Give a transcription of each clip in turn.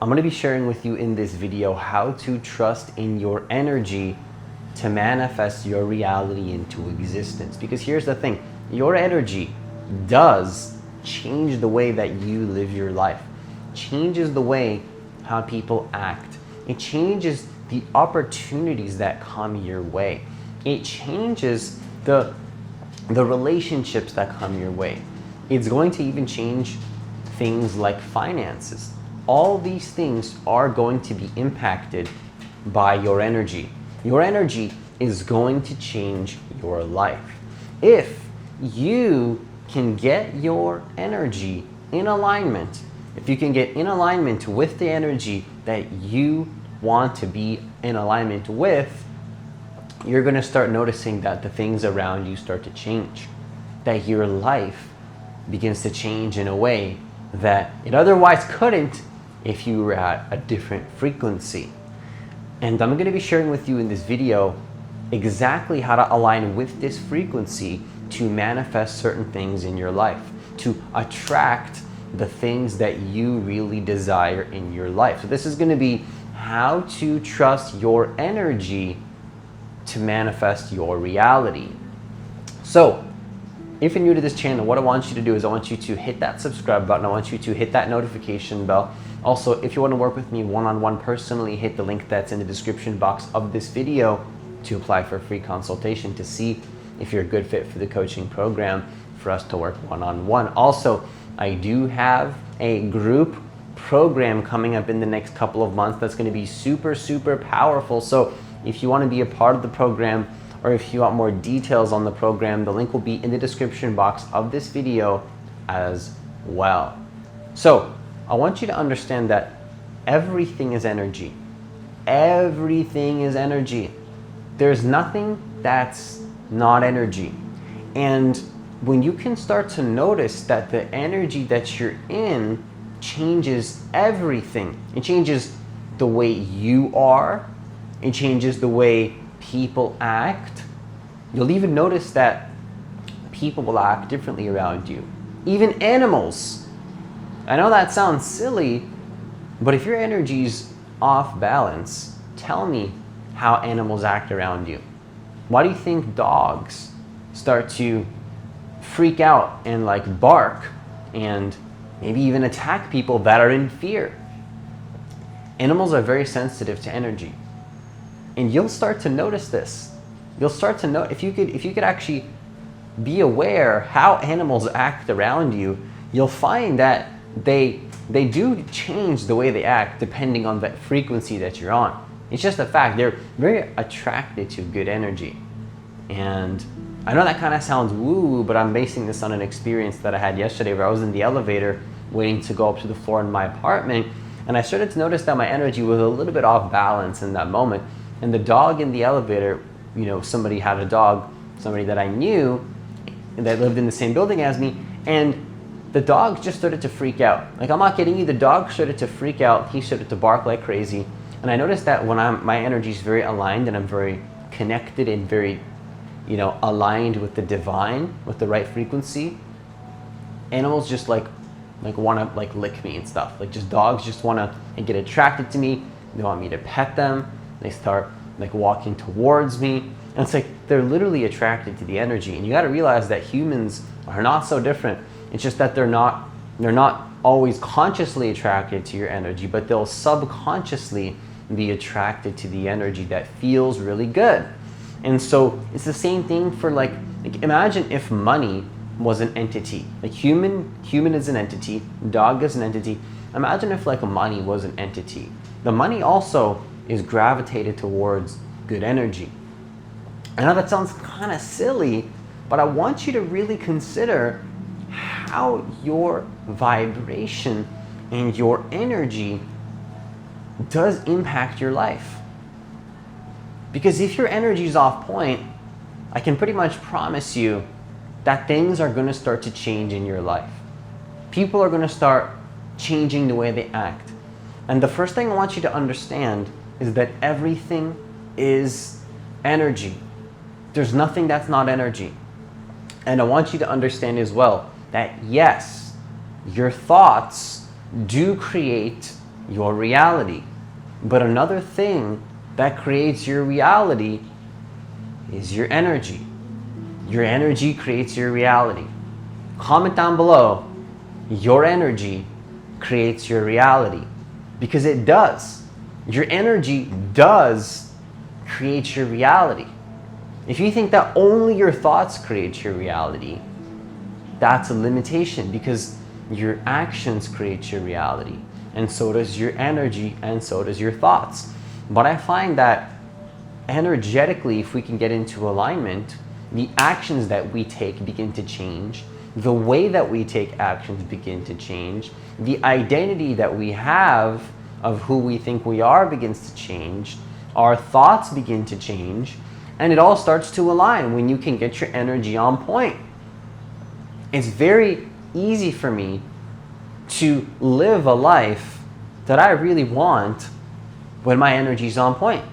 I'm going to be sharing with you in this video how to trust in your energy to manifest your reality into existence. Because here's the thing, your energy does change the way that you live your life, changes the way how people act. It changes the opportunities that come your way. It changes the relationships that come your way. It's going to even change things like finances. All these things are going to be impacted by your energy. Your energy is going to change your life. If you can get your energy in alignment, if you can get in alignment with the energy that you want to be in alignment with, you're going to start noticing that the things around you start to change, that your life begins to change in a way that it otherwise couldn't if you were at a different frequency. And I'm going to be sharing with you in this video exactly how to align with this frequency to manifest certain things in your life, to attract the things that you really desire in your life. So this is going to be how to trust your energy to manifest your reality. So if you're new to this channel, what I want you to do is I want you to hit that subscribe button. I want you to hit that notification bell. Also, if you want to work with me one-on-one personally, hit the link that's in the description box of this video to apply for a free consultation to see if you're a good fit for the coaching program for us to work one-on-one. Also, I do have a group program coming up in the next couple of months that's going to be super, super powerful. So if you want to be a part of the program, or if you want more details on the program, the link will be in the description box of this video as well. So I want you to understand that everything is energy. Everything is energy. There's nothing that's not energy. And when you can start to notice that the energy that you're in changes everything, it changes the way you are, it changes the way people act. You'll even notice that people will act differently around you. Even animals. I know that sounds silly, but if your energy's off balance, tell me how animals act around you. Why do you think dogs start to freak out and like bark and maybe even attack people that are in fear? Animals are very sensitive to energy. And you'll start to notice this. You'll start to know, if you could actually be aware how animals act around you, you'll find that they do change the way they act depending on the frequency that you're on. It's just a fact. They're very attracted to good energy. And I know that kind of sounds woo-woo, but I'm basing this on an experience that I had yesterday where I was in the elevator waiting to go up to the floor in my apartment, and I started to notice that my energy was a little bit off balance in that moment. And the dog in the elevator, you know, somebody had a dog, somebody that I knew that lived in the same building as me, and the dog just started to freak out. Like, I'm not kidding you, the dog started to freak out. He started to bark like crazy. And I noticed that when my energy is very aligned and I'm very connected and very, you know, aligned with the divine, with the right frequency, animals just like want to like lick me and stuff. Like, just dogs just want to get attracted to me. They want me to pet them. They start like walking towards me. And it's like they're literally attracted to the energy. And you got to realize that humans are not so different. It's just that they're not always consciously attracted to your energy, but they'll subconsciously be attracted to the energy that feels really good. And so it's the same thing for like imagine if money was an entity. Like human is an entity, dog is an entity. Imagine if like money was an entity. The money also is gravitated towards good energy. I know that sounds kind of silly, but I want you to really consider how your vibration and your energy does impact your life. Because if your energy is off point, I can pretty much promise you that things are going to start to change in your life. People are going to start changing the way they act. And the first thing I want you to understand is that everything is energy. There's nothing that's not energy. And I want you to understand as well that yes, your thoughts do create your reality. But another thing that creates your reality is your energy. Your energy creates your reality. Comment down below, your energy creates your reality. Because it does. Your energy does create your reality. If you think that only your thoughts create your reality, that's a limitation, because your actions create your reality. And so does your energy, and so does your thoughts. But I find that energetically, if we can get into alignment, the actions that we take begin to change. The way that we take actions begin to change. The identity that we have of who we think we are begins to change. Our thoughts begin to change. And it all starts to align when you can get your energy on point. It's very easy for me to live a life that I really want when my energy's on point.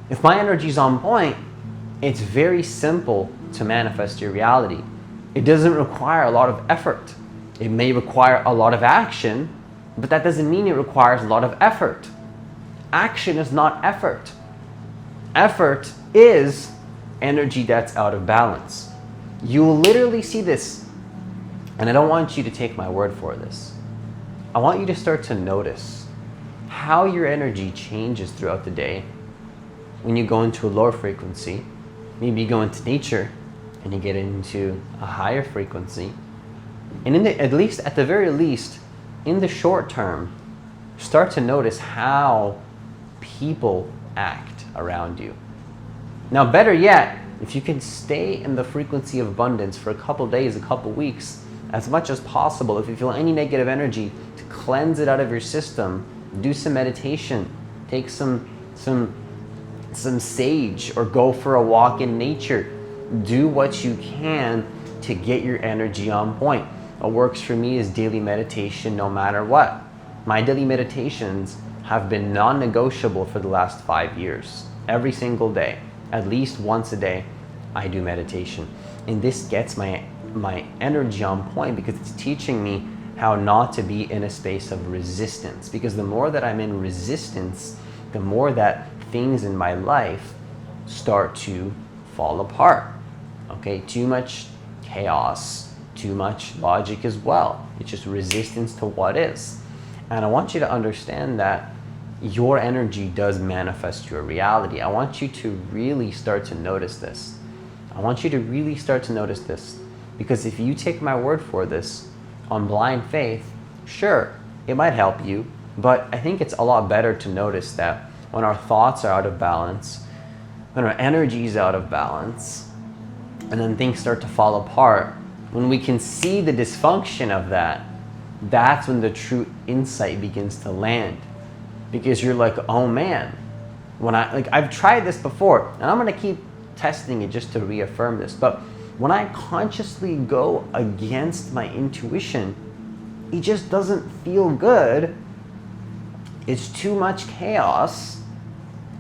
If my energy's on point, it's very simple to manifest your reality. It doesn't require a lot of effort. It may require a lot of action, but that doesn't mean it requires a lot of effort. Action is not effort. Effort is energy that's out of balance. You will literally see this, and I don't want you to take my word for this. I want you to start to notice how your energy changes throughout the day when you go into a lower frequency. Maybe you go into nature and you get into a higher frequency. And at the very least, in the short term, start to notice how people act around you. Now, better yet, if you can stay in the frequency of abundance for a couple days, a couple weeks, as much as possible, if you feel any negative energy, to cleanse it out of your system, do some meditation, take some sage, or go for a walk in nature. Do what you can to get your energy on point. What works for me is daily meditation no matter what. My daily meditations have been non-negotiable for the last 5 years. Every single day, at least once a day, I do meditation. And this gets my energy on point, because it's teaching me how not to be in a space of resistance. Because the more that I'm in resistance, the more that things in my life start to fall apart. Okay, too much chaos, too much logic as well. It's just resistance to what is. And I want you to understand that your energy does manifest your reality. I want you to really start to notice this. I want you to really start to notice this. Because if you take my word for this on blind faith, sure, it might help you. But I think it's a lot better to notice that when our thoughts are out of balance, when our energy is out of balance, and then things start to fall apart, when we can see the dysfunction of that, that's when the true insight begins to land. Because you're like, oh man, I've tried this before, and I'm gonna keep testing it just to reaffirm this, but when I consciously go against my intuition, it just doesn't feel good. It's too much chaos,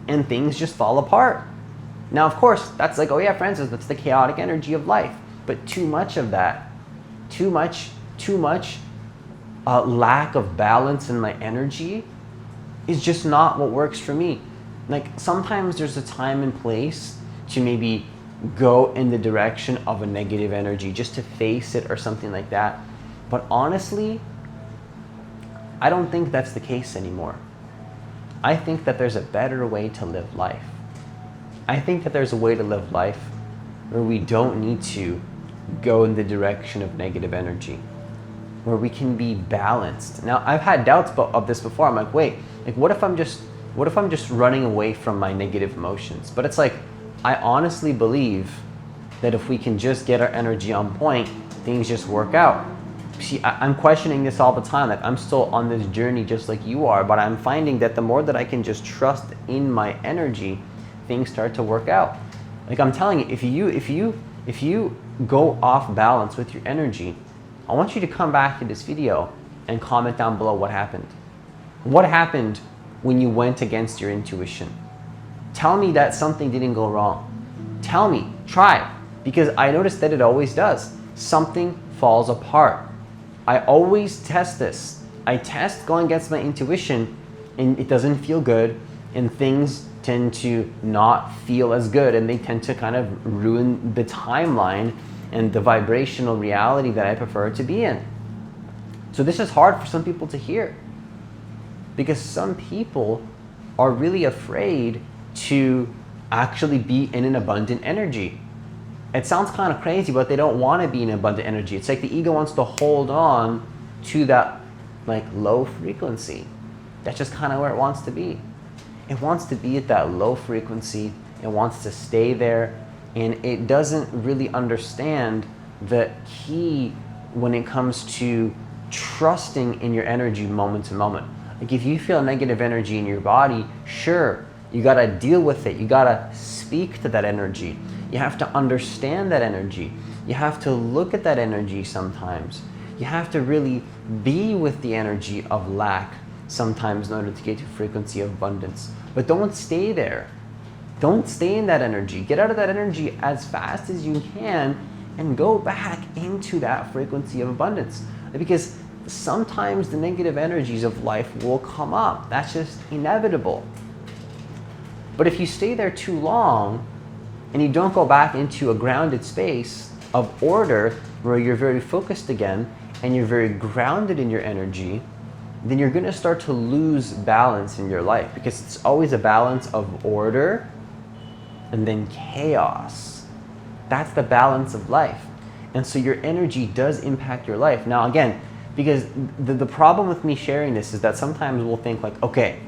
and things just fall apart. Now, of course, that's like, oh yeah, Francis, that's the chaotic energy of life. But too much of that, too much lack of balance in my energy is just not what works for me. Like, sometimes there's a time and place to maybe go in the direction of a negative energy, just to face it or something like that. But honestly, I don't think that's the case anymore. I think that there's a better way to live life. I think that there's a way to live life where we don't need to go in the direction of negative energy, where we can be balanced. Now, I've had doubts of this before. I'm like, wait, like what if I'm just running away from my negative emotions? But it's like, I honestly believe that if we can just get our energy on point, things just work out. See, I'm questioning this all the time. Like, I'm still on this journey just like you are, but I'm finding that the more that I can just trust in my energy, things start to work out. Like, I'm telling you, if you go off balance with your energy, I want you to come back to this video and comment down below what happened. What happened when you went against your intuition? Tell me that something didn't go wrong. Tell me, try, because I noticed that it always does. Something falls apart. I always test this. I test going against my intuition and it doesn't feel good, and things tend to not feel as good, and they tend to kind of ruin the timeline and the vibrational reality that I prefer to be in. So this is hard for some people to hear, because some people are really afraid to actually be in an abundant energy. It sounds kind of crazy, but they don't want to be in abundant energy. It's like the ego wants to hold on to that like low frequency. That's just kind of where it wants to be. It wants to be at that low frequency. It wants to stay there, and it doesn't really understand the key when it comes to trusting in your energy moment to moment. Like if you feel negative energy in your body, sure, you gotta deal with it. You gotta speak to that energy. You have to understand that energy. You have to look at that energy sometimes. You have to really be with the energy of lack sometimes in order to get to frequency of abundance. But don't stay there. Don't stay in that energy. Get out of that energy as fast as you can and go back into that frequency of abundance. Because sometimes the negative energies of life will come up. That's just inevitable. But if you stay there too long and you don't go back into a grounded space of order where you're very focused again and you're very grounded in your energy, then you're going to start to lose balance in your life, because it's always a balance of order and then chaos. That's the balance of life. And so your energy does impact your life. Now again, because the problem with me sharing this is that sometimes we'll think like, okay,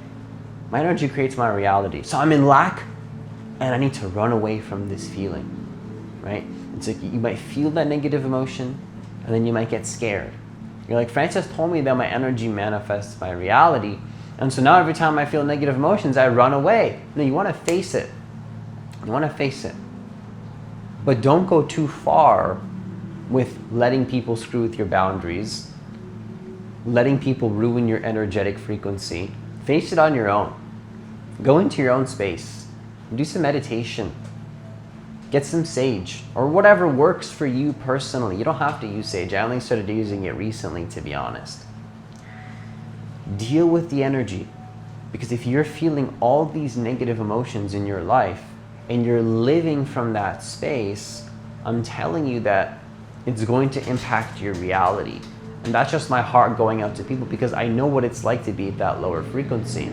my energy creates my reality. So I'm in lack and I need to run away from this feeling, right? It's like you might feel that negative emotion and then you might get scared. You're like, Francis told me that my energy manifests my reality. And so now every time I feel negative emotions, I run away. No, you want to face it. You want to face it. But don't go too far with letting people screw with your boundaries, letting people ruin your energetic frequency. Face it on your own. Go into your own space. Do some meditation. Get some sage or whatever works for you personally. You don't have to use sage. I only started using it recently, to be honest. Deal with the energy, because if you're feeling all these negative emotions in your life and you're living from that space, I'm telling you that it's going to impact your reality. And that's just my heart going out to people, because I know what it's like to be at that lower frequency.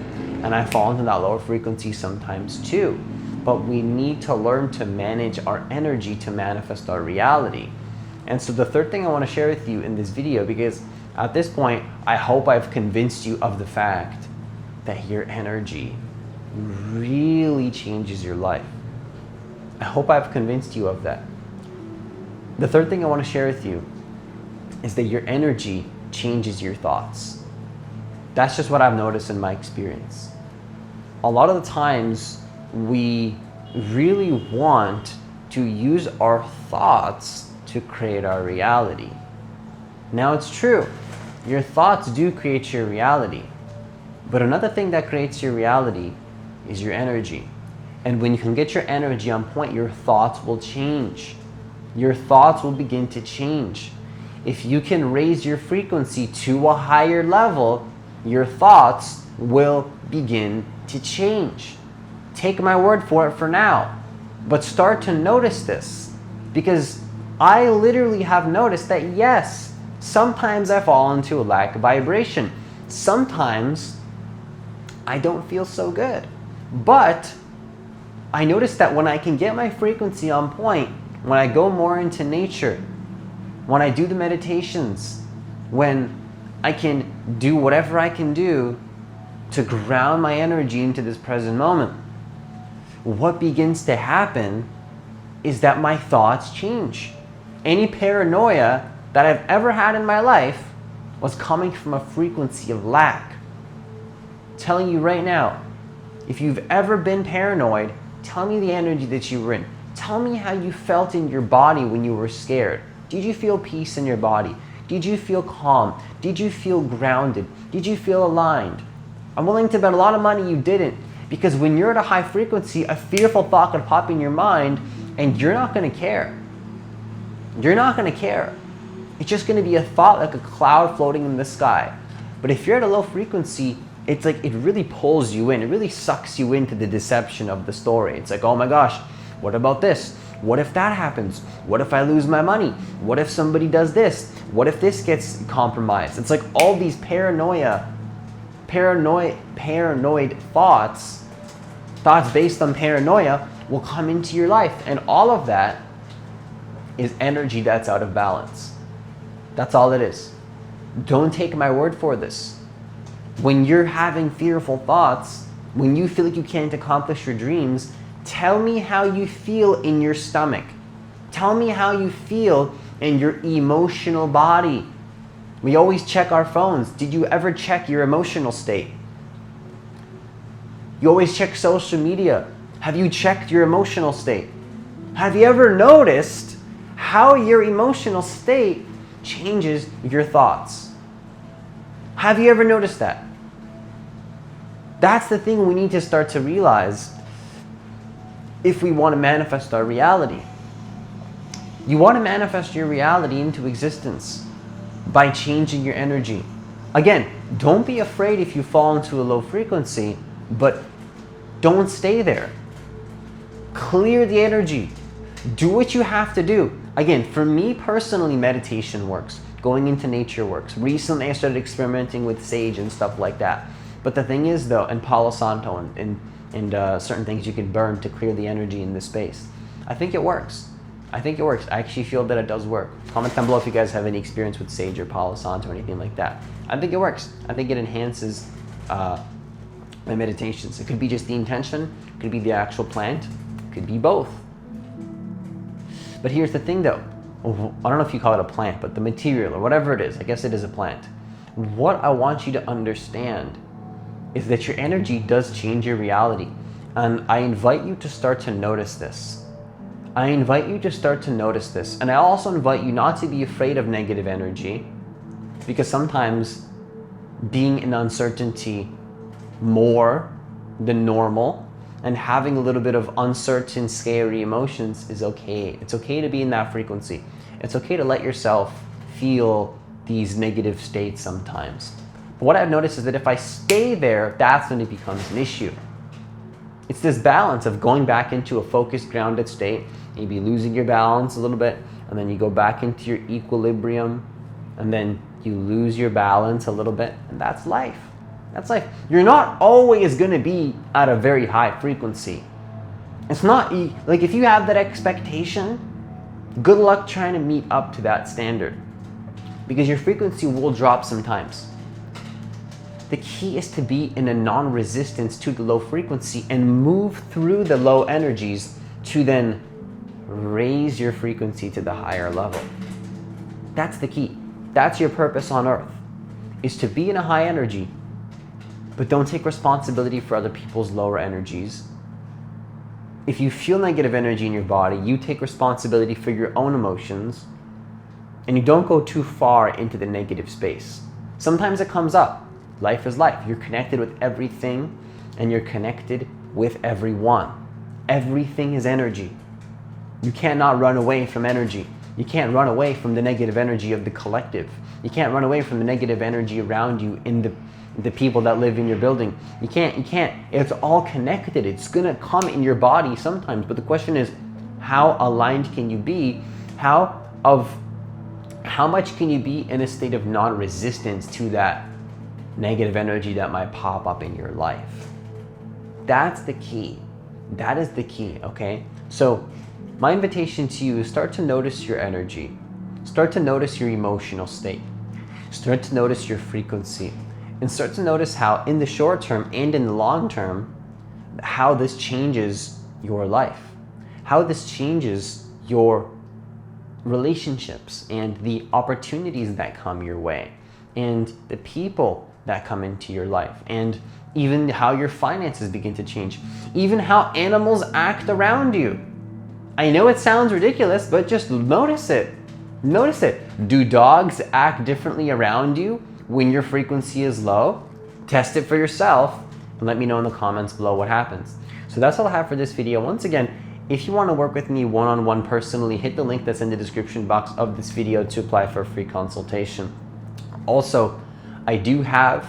And I fall into that lower frequency sometimes too. But we need to learn to manage our energy to manifest our reality. And so the third thing I want to share with you in this video, because at this point, I hope I've convinced you of the fact that your energy really changes your life. I hope I've convinced you of that. The third thing I want to share with you is that your energy changes your thoughts. That's just what I've noticed in my experience. A lot of the times, we really want to use our thoughts to create our reality. Now it's true, your thoughts do create your reality. But another thing that creates your reality is your energy. And when you can get your energy on point, your thoughts will change. Your thoughts will begin to change. If you can raise your frequency to a higher level, your thoughts will begin to change. Take my word for it for now, but start to notice this, because I literally have noticed that yes, sometimes I fall into a lack of vibration. Sometimes I don't feel so good, but I notice that when I can get my frequency on point, when I go more into nature, when I do the meditations, when I can do whatever I can do to ground my energy into this present moment, what begins to happen is that my thoughts change. Any paranoia that I've ever had in my life was coming from a frequency of lack. I'm telling you right now, if you've ever been paranoid, tell me the energy that you were in. Tell me how you felt in your body when you were scared. Did you feel peace in your body? Did you feel calm? Did you feel grounded? Did you feel aligned? I'm willing to bet a lot of money you didn't. Because when you're at a high frequency, a fearful thought could pop in your mind and you're not going to care. You're not going to care. It's just going to be a thought like a cloud floating in the sky. But if you're at a low frequency, it's like it really pulls you in. It really sucks you into the deception of the story. It's like, oh my gosh, what about this? What if that happens? What if I lose my money? What if somebody does this? What if this gets compromised? It's like all these paranoid thoughts based on paranoia will come into your life. And all of that is energy that's out of balance. That's all it is. Don't take my word for this. When you're having fearful thoughts, when you feel like you can't accomplish your dreams, tell me how you feel in your stomach. Tell me how you feel in your emotional body. We always check our phones. Did you ever check your emotional state? You always check social media. Have you checked your emotional state? Have you ever noticed how your emotional state changes your thoughts? Have you ever noticed that? That's the thing we need to start to realize if we want to manifest our reality. You want to manifest your reality into existence by changing your energy. Again, don't be afraid if you fall into a low frequency, but don't stay there. Clear the energy. Do what you have to do. Again, for me personally, meditation works. Going into nature works. Recently, I started experimenting with sage and stuff like that. But the thing is, though, and Palo Santo and certain things you can burn to clear the energy in this space. I think it works. I actually feel that it does work. Comment down below if you guys have any experience with sage or Palo Santo or anything like that. I think it works. I think it enhances my meditations. It could be just the intention. It could be the actual plant. It could be both. But here's the thing, though. I don't know if you call it a plant, but the material or whatever it is, I guess it is a plant. What I want you to understand is that your energy does change your reality. And I invite you to start to notice this. And I also invite you not to be afraid of negative energy, because sometimes being in uncertainty more than normal and having a little bit of uncertain, scary emotions is okay. It's okay to be in that frequency. It's okay to let yourself feel these negative states sometimes. But what I've noticed is that if I stay there, that's when it becomes an issue. It's this balance of going back into a focused, grounded state, maybe losing your balance a little bit, and then you go back into your equilibrium, and then you lose your balance a little bit, and that's life. That's life. You're not always going to be at a very high frequency. It's not, like if you have that expectation, good luck trying to meet up to that standard, because your frequency will drop sometimes. The key is to be in a non-resistance to the low frequency and move through the low energies to then raise your frequency to the higher level. That's the key. That's your purpose on earth, is to be in a high energy, but don't take responsibility for other people's lower energies. If you feel negative energy in your body, you take responsibility for your own emotions, and you don't go too far into the negative space. Sometimes it comes up. Life is life. You're connected with everything, and you're connected with everyone. Everything is energy. You cannot run away from energy. You can't run away from the negative energy of the collective. You can't run away from the negative energy around you in the people that live in your building. You can't. It's all connected. It's gonna come in your body sometimes. But the question is, how aligned can you be? How much can you be in a state of non-resistance to that negative energy that might pop up in your life? That's the key. That is the key, okay? So my invitation to you is start to notice your energy. Start to notice your emotional state. Start to notice your frequency. And start to notice how in the short term and in the long term, how this changes your life. How this changes your relationships and the opportunities that come your way and the people that come into your life, and even how your finances begin to change, even how animals act around you. I know it sounds ridiculous, but just notice it. Notice it. Do dogs act differently around you when your frequency is low? Test it for yourself and let me know in the comments below what happens. So that's all I have for this video. Once again, if you want to work with me one-on-one personally, hit the link that's in the description box of this video to apply for a free consultation. Also, I do have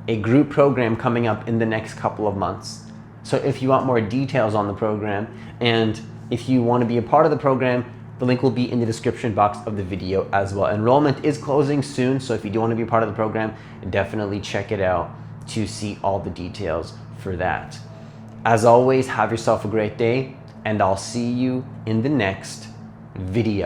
a group program coming up in the next couple of months. So if you want more details on the program, and if you want to be a part of the program, the link will be in the description box of the video as well. Enrollment is closing soon, so if you do want to be a part of the program, definitely check it out to see all the details for that. As always, have yourself a great day, and I'll see you in the next video.